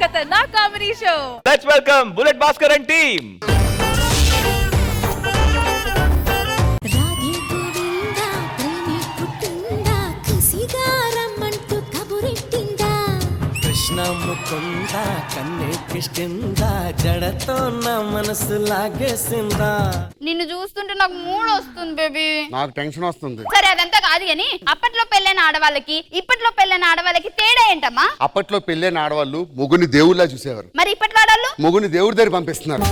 खतरनाक comedy show. Let's welcome Bullet Bhaskar and team. కృష్ణముకుందా కన్నే కిష్కిందా జడతో నా మనసు లాగేసిందా. నిన్ను చూస్తుంటే నాకు మూడ్ వస్తుంది బేబీ. నాకు టెన్షన్ వస్తుంది. సరే అదంతా కాదు గాని అప్పట్లో పెళ్ళైన ఆడవాళ్ళకి ఇప్పట్లో పెళ్ళైన ఆడవాళ్ళకి తేడా ఏంటమ్మా? అప్పట్లో పెళ్ళైన ఆడవాళ్ళు మొగుని దేవుళ్ళ చూసేవారు. మరి ఇప్పట్లో ఆడవాళ్ళు మొగుని దేవుడి దగ్గర పంపిస్తున్నారు.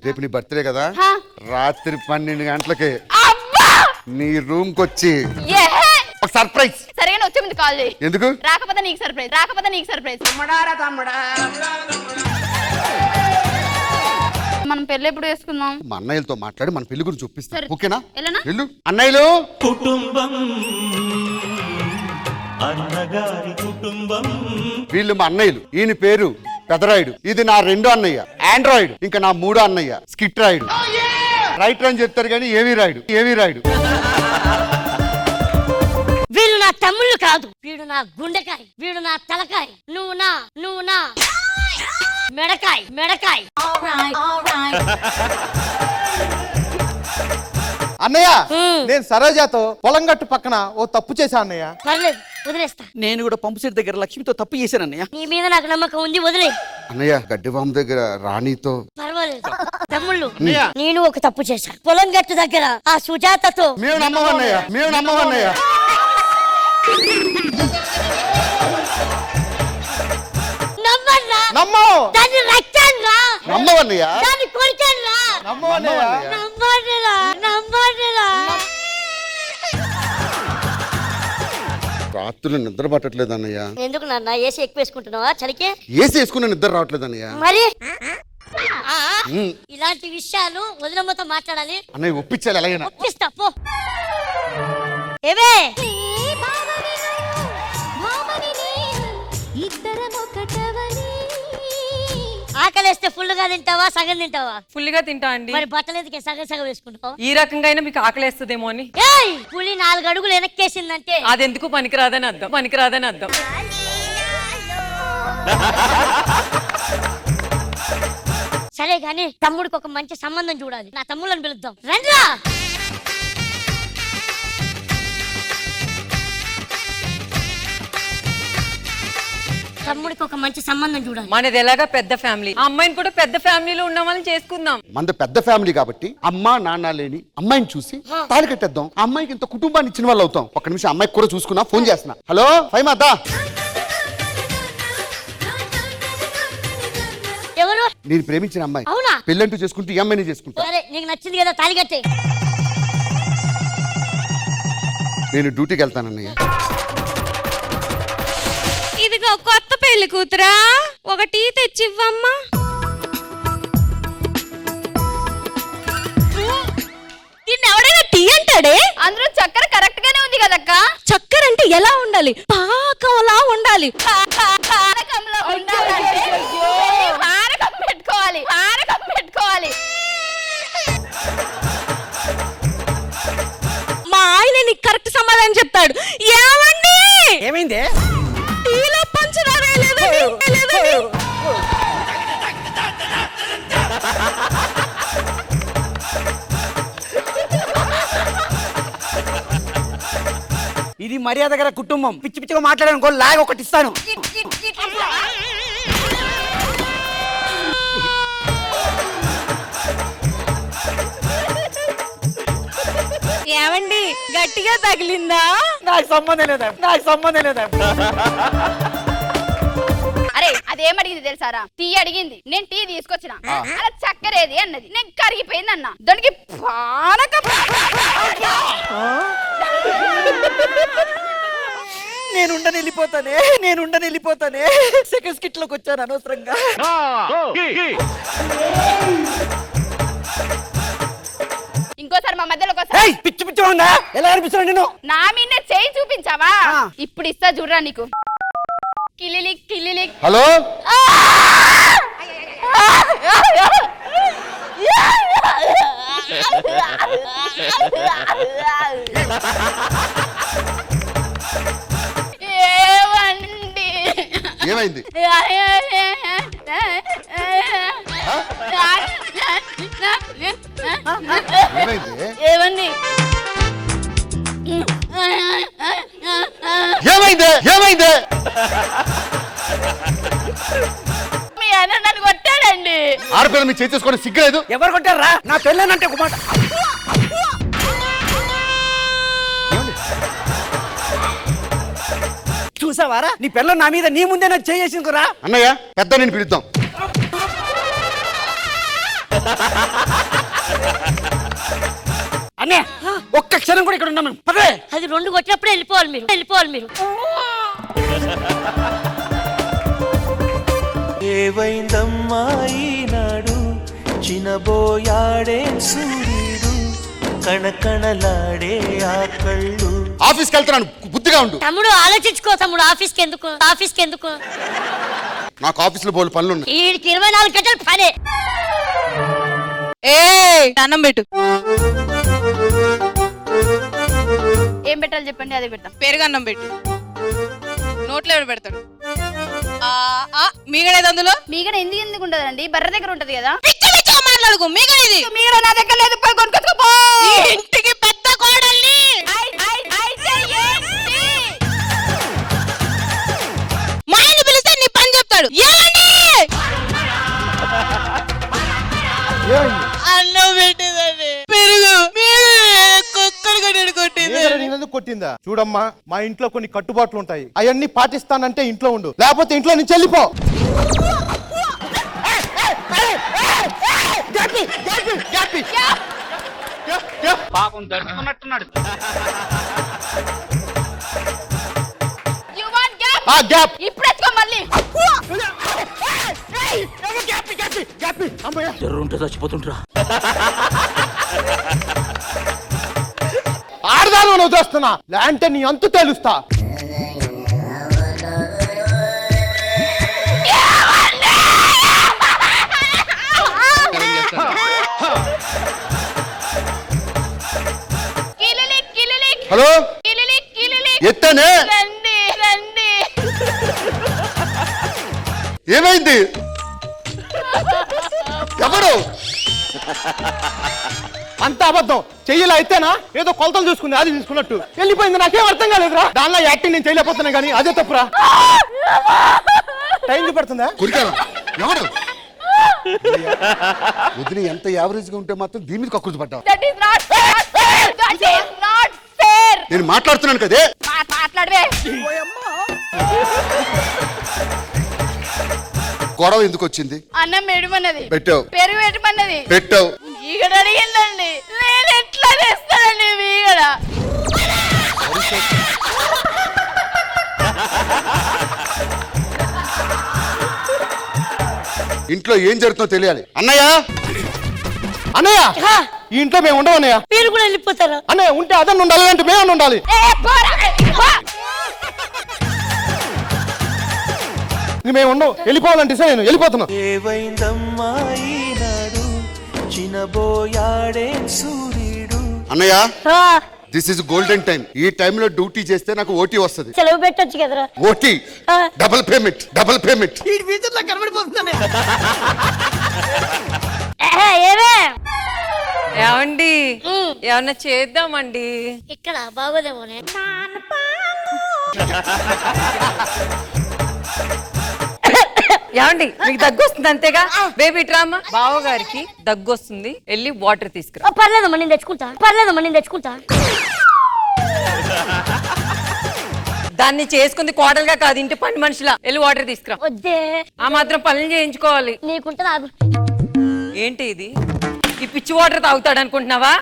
రేపు నీ బర్త్డే కదా, రాత్రి 12 గంటలకి నీ రూమ్ కి వచ్చి ఒక సర్ప్రైజ్. సరేగా వచ్చే ముందు కాల్ చేయి. ఎందుకు? రాకపోతే నీకు సర్ప్రైజ్. మనం పెళ్లి ఎప్పుడు వేసుకుందాం? మా అన్నయ్యలతో మాట్లాడి మన పెళ్లి గురించి చూపిస్తా. సరే. ఓకేనా? వెళ్ళనా? వెళ్ళు. అన్నయ్యలు కుటుంబం అన్నగారి కుటుంబం. వీళ్ళు మా అన్నయ్యలు. ఈయన పేరు పెదరాయుడు. ఇది నా 2వ అన్నయ్య ఆండ్రాయిడ్. ఇంకా నా 3వ అన్నయ్య స్కిట్ రాయుడు. రైటర్ అని చెప్తారు కానీ ఏవి రాయుడు. వీళ్ళు నా తమ్ముళ్ళు కాదు, వీడు నా గుండెకాయ, వీడు నా తలకాయ, నువ్వు నా మెడకాయ. అన్నయ్య, నేను సరోజాతో పొలం గట్టు పక్కన ఓ తప్పు చేశా అన్నయ్య. పర్లేదు, వదిలేస్తా. నేను కూడా పంపు సెట్ దగ్గర లక్ష్మితో తప్పు చేశాను అన్నయ్య. నీ మీద నాకు నమ్మకం ఉంది, వదిలే. అన్నయ్య గడ్డివామ దగ్గర రాణితో. పర్వాలేదు తమ్ముళ్ళు, నేను ఒక తప్పు చేశా. పొలం గట్టు దగ్గర ఆ సుజాతతో. మేము నమ్మవన్నయ్య. నమ్మన్నా దాన్ని రక్తాన్రా, నమ్మవన్నయ్య. దాన్ని కొరికాన్రా, నమ్మన్నా. రాత్రులు నిద్ర పట్టట్లేదు అన్నయ్య. ఎందుకు నాన్న ఏసీ ఎక్కువ వేసుకుంటున్నావా చలికే? ఏసీ వేసుకున్న నిద్ర రావట్లేదు అన్నయ్య. మరి ఇలాంటి విషయాలు వదినమ్మతో మాట్లాడాలి. అన్నయ్య ఒప్పించాలి ఎలాగైనా. ఒప్పిస్తా పో. ఏవే ఆకలేస్తే ఫుల్ గా తింటావా సగం తింటావా? ఫుల్ గా తింటా అండి. మరి బట్టలు ఎందుకే సగం వేసుకుంటావు? ఈ రకంగా అయినా మీకు ఆకలేస్తుందేమో అని. ఏయ్ పులి 4 అడుగులు వెనక్కేసిందంటే అదెందుకు పనికిరాదని అర్థం. సరే గాని తమ్ముడికి ఒక మంచి సంబంధం చూడాలి. నా తమ్ముళ్ళని పిలుద్దాం, రండిరా. తమ్ముడికి ఒక మంచి సంబంధం చూడాలి. మనది ఎలాగా పెద్ద ఫ్యామిలీ, అమ్మాయిని కూడా పెద్ద ఫ్యామిలీలో ఉన్న వాళ్ళని చేసుకుందాం. మనది పెద్ద ఫ్యామిలీ కాబట్టి అమ్మా నాన్న లేని అమ్మాయిని చూసి తాళి కట్టేద్దాం. అమ్మాయికి ఇంత కుటుంబాన్ని ఇచ్చిన వాళ్ళు అవుతాం. ఒక్క నిమిషం అమ్మాయికి కూడా చూసుకున్నా, ఫోన్ చేస్తున్నా. హలో ఫైమాదా. ఎవరు? నేను ప్రేమించిన అమ్మాయి. అవునా? పెళ్ళంటూ చేసుకుంటూ ఈ అమ్మాయిని చేసుకుంటా. సరే నీకు నచ్చింది కదా, తాళి కట్టే. నేను డ్యూటీకి వెళ్తానన్నయ్య. ఇదిగో కొత్త పెళ్లి కూతురా, ఒక టీ తెచ్చివ్వమ్మా. ఎవడైనా టీ అంటాడే? అందులో చక్కెర కరెక్ట్ గానే ఉంది కదక్క. చక్కెర అంటే ఎలా ఉండాలి? పాకంలా ఉండాలి. పానకంలో ఉండాలంటే పానకం పెట్టుకోవాలి. మా ఆయన నీకు కరెక్ట్ సమాధానం చెప్తాడు. ఏమండి? ఏమైంది? టీలో పంచదార లేదండి. ఇది మర్యాద గల కుటుంబం. పిచ్చి పిచ్చిగా మాట్లాడాను, లాగ్ ఒకటి ఇస్తాను. ఏమండి గట్టిగా తగిలిందా? నాకు సంబంధం లేదా? అరే అదేమడిగింది తెలుసారా? టీ అడిగింది, నేను టీ తీసుకొచ్చిన. అలా చక్కెరేది అన్నది, నేను కరిగిపోయింది అన్న. దానికి పానకం. నేను వెళ్ళిపోతానే. సెకండ్ స్కిట్ లోకి వచ్చాను అనవసరంగా. ఇంకోసారి మా మధ్యలో పిచ్చి పిచ్చి ఉందా? ఎలా అనిపిస్తున్నాను నేను? నా మీద చేయి చూపించావా? ఇప్పుడు ఇస్తా చూడరా నీకు. కిలిలిక్. హలో ఆడపిల్ల మీ చేసేసుకోవడం సిగ్గలేదు. ఎవరు కొట్టారా? నా పెళ్ళనంటే ఒక మాట. చూసావారా నీ పిల్ల నా మీద నీ ముందే నాకు చేసిందిరా. అన్నయ్య పెద్ద నేను పిలుద్దాం. అన్నయ్య ఒక్క క్షణం కూడా ఇక్కడ ఉన్నాం. పదే అది 2 కొట్టినప్పుడే వెళ్ళిపోవాలి మీరు. ఏవైందమ్మా ఈనాడు చినబోయాడే సూర్యుడు కణకణలాడే ఆ కళ్ళు. ఆఫీస్కి వెళ్తున్నాను, బుద్ధిగా ఉండు. తమ్ముడు ఆలోచించుకో తమ్ముడు. ఆఫీస్కి ఎందుకు నాకు ఆఫీస్ లో బోలు పనులు ఉన్నాయి. వీడికి 24 గంటలు పనే. అన్నం పెట్టు. ఏం పెట్టాలి చెప్పండి, అదే పెడతాం. పెరుగన్నం పెట్టు. నోట్లో ఎవడు పెడతాడు? మీగడేది అందులో. మీగడ ఎందుకు ఉండదండి, బర్రె దగ్గర ఉంటది కదా. మాట్లాడుకో. మీగడేది మీగడ నా దగ్గర లేదు, పోయి కొనుక్కొచ్చుకో. ఇంటికి పెద్ద కోడల్ని. మా ఆయన పిలిస్తే నీ పని చెప్తాడు. అన్నం పెట్టేదండి. పెరుగు కుక్కలు కొట్టింది. నేనెందుకు కొట్టిందా? చూడమ్మా, మా ఇంట్లో కొన్ని కట్టుబాట్లు ఉంటాయి, అవన్నీ పాటిస్తానంటే ఇంట్లో ఉండు, లేకపోతే ఇంట్లో నుంచి వెళ్ళిపో. పాపం దడుచుకున్నట్టున్నాడు. You want gap? ఆ గ్యాప్ ఇప్పుడు ఎత్తుకో మళ్ళీ. జర్రుంటే చచ్చిపోతుంటరా. ఆడదాను నువ్వు చూస్తున్నా, లేదంటే నీ అంతు తెలుస్తా. హలో ఎత్తనే రండి రండి. ఏమైంది? ఎవరు? అంత అబద్ధం. చెయ్యలే అయితేనా ఏదో కొలతలు చూసుకుంది, అది తీసుకున్నట్టు వెళ్ళిపోయింది. నాకేం అర్థం కాలేదురా. దానిలో యాక్టింగ్ నేను చేయలేకపోతున్నా కానీ అదే తప్పురా. టైం చూపెడుతుందా? కురికారా? ఎవరు? వదిలి ఎంత యావరేజ్ గా ఉంటే మాత్రం దీని మీద కక్కుర్తి పడ్డా. That is not fair. That is not fair. నేను మాట్లాడుతున్నాను కదే. మాట్లాడవే. గొడవ ఎందుకు వచ్చింది? అన్నం పెడమన్నది, పెట్టావు. పెరుగు పెట్టమన్నది, పెట్టావు. మీగడ అడిగిందండి. నేను ఎట్లా తెస్తానండి మీగడ? ఇంట్లో ఏం జరుగుతుందో తెలియాలి. అన్నయ్య అన్నయ్య, ఈ ఇంట్లో మేము ఉండవు అన్నయ్య. మీరు కూడా వెళ్ళిపోతారా? అన్నయ్య ఉంటే అదన్ని ఉండాలి, అంటే మేము ఉండాలి. మేము ఉండవు, వెళ్ళిపోవాలంటే నేను వెళ్ళిపోతున్నా. ఏవైందమ్మా ఈనాడు చినబోయాడే సూర్యుడు. అన్నయ్య దిస్ ఇస్ గోల్డెన్ టైం. ఈ టైంలో డ్యూటీ చేస్తే నాకు ఓటీ వస్తుంది. సెలవు పెట్టొచ్చు కదరా. OT double payment. ఈ ఫ్యూచర్ లో కనబడిపోతుందనే. ఏమే ఏమండి ఏమన్నా చేద్దామండి. ఇక్కడ బాగోదేమోనే. ఏమండి మీకు దగ్గు వస్తుంది అంతేగా? Baby drama. బావగారికి దగ్గు వస్తుంది, వెళ్ళి వాటర్ తీసుకురా. పర్లేదమ్మా నేను తెచ్చుకుంటా. దాన్ని చేసుకుంది కోడలుగా కాదు, ఇంటి పని మనుషులా. వెళ్ళి వాటర్ తీసుకురా. వద్దే, ఆ మాత్రం పనులు చేయించుకోవాలి. నీకుంటే నాకు. ఏంటి ఇది? ఈ పిచ్చి వాటర్ తాగుతాడు అనుకుంటున్నావా?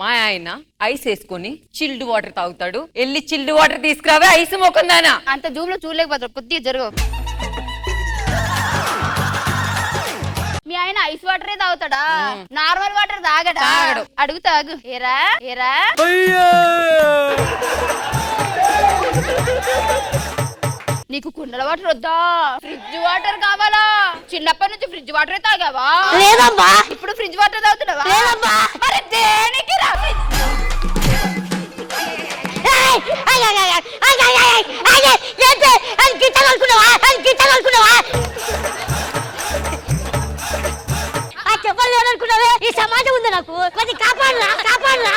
మా ఆయన ఐస్ వేసుకొని చిల్డ్ వాటర్ తాగుతాడు. వెళ్ళి చిల్డ్ వాటర్ తీసుకురావే. ఐస్ మొక్కుందానా? అంత జూమ్ లో చూడలేకపోతారు, కొద్దిగా జరుగు. మీ ఆయన ఐస్ వాటరే తాగుతాడా? Normal water తాగడా? తాగడు. అడుగు తాగు. ఏరా ఏరా నీకు కుండల వాటర్ వద్దా? ఫ్రిడ్జ్ వాటర్ కావాలా? చిన్నప్పటి నుంచి ఫ్రిడ్జ్ వాటరే తాగావా? లేదమ్మా. ఇప్పుడు ఫ్రిడ్జ్ వాటర్ తాగుతున్నావా? లేదమ్మా. మరి దేనికి రా? చెప్పాలనుకున్నావే, ఈ సమాజం ఉంది నాకు. కొద్ది కాపాడరా.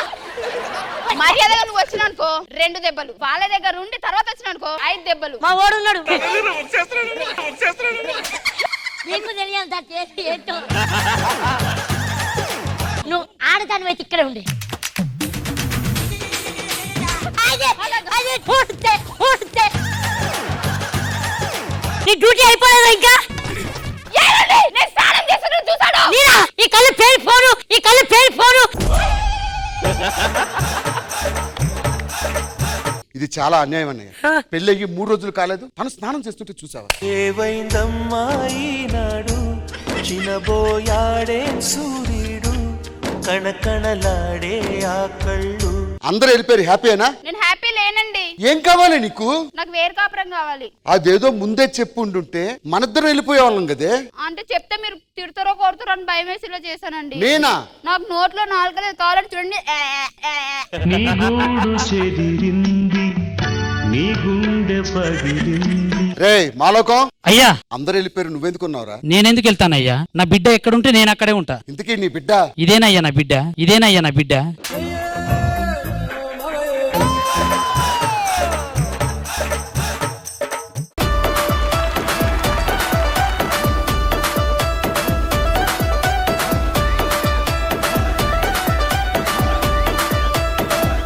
మర్యాదగా నువ్వు వచ్చినానుకో 2 దెబ్బలు, వాళ్ళ దగ్గర ఉండి తర్వాత వచ్చినానుకో 5 దెబ్బలు. మా వాడు ఉన్నాడు. తెలియాలి దాని పేరు ఏంటో. నువ్వు ఆడదాని అయితే ఇక్కడ ఉండే. నీ డ్యూటీ అయిపోలేదా ఇంకా? నేను స్నానం చేస్తున్నా చూసాడు. నీరా ఈ కళ్ళు పేలిపోను, ఈ కళ్ళు పేలిపోను. ఇది చాలా అన్యాయం అన్నయ్య. పెళ్ళయ్యి 3 రోజులు కాలేదు, తను స్నానం చేస్తుంటే చూసావా? ఏవైందమ్మా ఈనాడు చినబోయాడే సూర్యుడు కణకణలాడే ఆ కళ్ళు. అందరూ వెళ్ళిపోయారు, హ్యాపీయేనా? నేను హ్యాపీ లేనండి. ఏం కావాలి నీకు? నాకు వేరు కాపురం కావాలి. అదేదో ముందే చెప్పుంటుంటే మనిద్దరం వెళ్ళిపోయే వాళ్ళం కదే. అంటే చెప్తే మీరు తిడతారో కొడతారో అని భయం వేసి ఇలా చేశానండి. నేనా? నాకు నోట్లో నాలుగలేదు కావాలని చూడండి. నీ గూడు చెదిరింది, నీ గుండె పగిలింది. రే మాలోకం, అయ్యా అందరు వెళ్ళిపోయారు, నువ్వెందుకున్నావురా? నేనెందుకు వెళ్తానయ్యా? నా బిడ్డ ఎక్కడుంటే నేను అక్కడే ఉంటా. ఇంతకీ నీ బిడ్డ? ఇదేనయ్యా నా బిడ్డ, ఇదేనయ్యా నా బిడ్డ.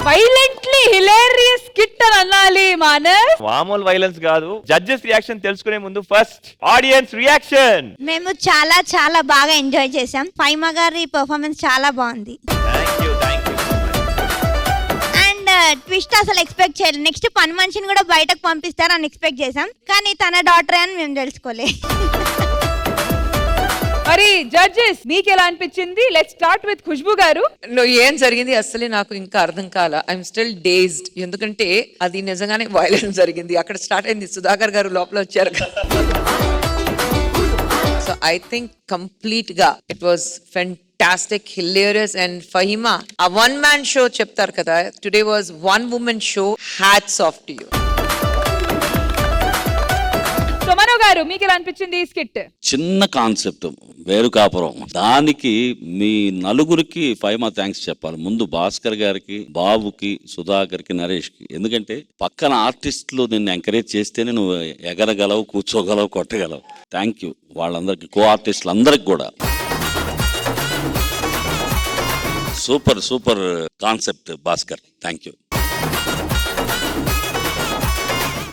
వైలెంట్లీ హిలేరియస్ స్కిట్ అని అనాలి మానస్. మామూలు వైలెన్స్ కాదు. జడ్జెస్ రియాక్షన్ తెలుసుకునే ముందు ఫస్ట్ ఆడియన్స్ రియాక్షన్. మేము చాలా చాలా బాగా ఎంజాయ్ చేసాం. ఫైమా గారి పర్ఫార్మెన్స్ చాలా బాగుంది. Thank you. అండ్ ట్విస్ట్ అసలు ఎక్స్పెక్ట్ చేయలేదు. నెక్స్ట్ పని మనిషిని కూడా బయటకు పంపిస్తారని ఎక్స్పెక్ట్ చేసాం, కానీ తన డాక్టరే అని మేము తెలుసుకోలే. మరి జడ్జెస్ మీకు ఎలా అనిపించింది? లెట్స్ స్టార్ట్ విత్ ఖుష్బు గారు. ఏం జరిగింది అసలే నాకు ఇంకా అర్థం కాల. I'm still dazed. ఎందుకంటే అది నిజంగానే వైలెన్స్ జరిగింది. అక్కడ స్టార్ట్ అయింది, సుధాకర్ గారు లోపల వచ్చారు. సో ఐ థింక్ కంప్లీట్ గా it was fantastic, hilarious. And Fahima, ఆ 1 man షో చెప్తారు కదా, today was 1 woman show. Hats off to you. Suman garu మీకు ఎలా అనిపించింది ఈ స్కిట్? చిన్న కాన్సెప్ట్, వేరు కాపురం, దానికి మీ నలుగురికి ఫైమా థ్యాంక్స్ చెప్పాలి. ముందు భాస్కర్ గారికి, బాబుకి, సుధాకర్కి, నరేష్కి. ఎందుకంటే పక్కన ఆర్టిస్టులు నిన్ను ఎంకరేజ్ చేస్తేనే నువ్వు ఎగరగలవు, కూర్చోగలవు, కొట్టగలవు. థ్యాంక్ యూ వాళ్ళందరికీ, కో ఆర్టిస్టులు అందరికి కూడా. Super super concept Bhaskar, thank you.